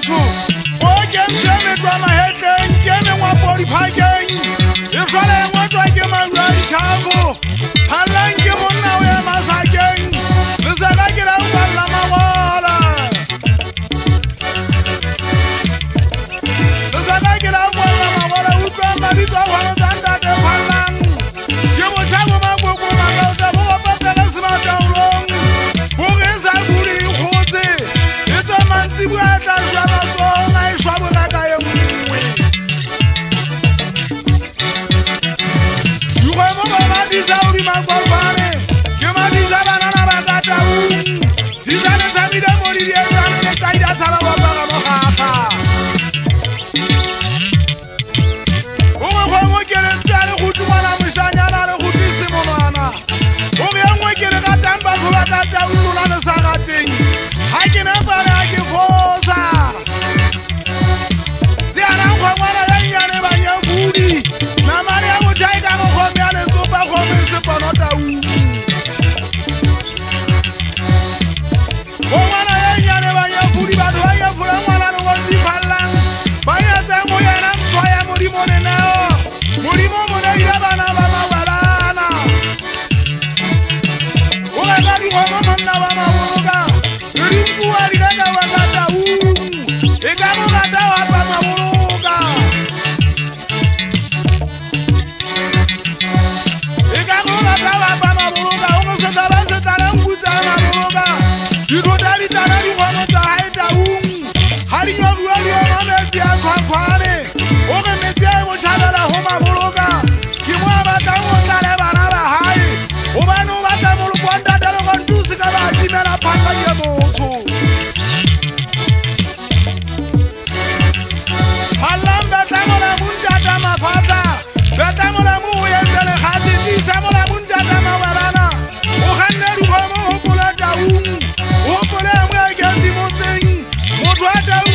motho o kentse metwa mahetleng ke mengwa podiphakeng e tlhole ngwetswa ke maru a ditšhako phallang ke monna o ya masakeng lesaka ke la ukwalla magola lesaka ke la ukwalla magola utlwa mabitso a kgwano tsa ntate phallang ke motšhabo makoko makauta bo gopatela semataolong boge sa kudi ikgotse e tswa mantsibu a tla šwa matsong a e šwa bonaka ye nngwe dikgwebo ba madisa o dimakwalfane ke madisa banana ba ka taung di sa le tshamile mo di dietsane le kaida tshaba bapaka mogakga bongwe kgwebo ke le ntša le go tumana mošanyana le go tlisemonwana boge ye nngwe ke le gatang batho ba ka taung lona le sa gateng ga ke nepale ga ke fosa tseanang kgwengwana ya nnyane banyakudi namane ya motšhai ka mokgome ya letsopa kgome sepono taung kgwengwana ya nnyane banyakudi batho ba nyafula ngwana le gondi phallang ba nyatsang go yena mpho ya modimo neneo modimo monaile bana ba mabalana o reka dikgomo monna ba maboloka le dinkua di reka wa ka taung e ka go gata wapa maboloka e ka go gata wapa maboloka o go setsa ba setala nkutsa maboloka dithota di tala dikgomo tsa gae taung ga di nyogua di oma metsi a kgwankgwane o ge metsi a e go tšhabela go maboloka ke mo a batlang go tlale bana ba gae gobane o batla moloko wa ntate le gontusi ka ba timela phatla ke motho phallang betlamola montata mafatla betlamola mo o yentsele gate tiisamola montata mabalana o ganne dikgomo gopole taung o gopole engwe a kendi motseng motho wa taung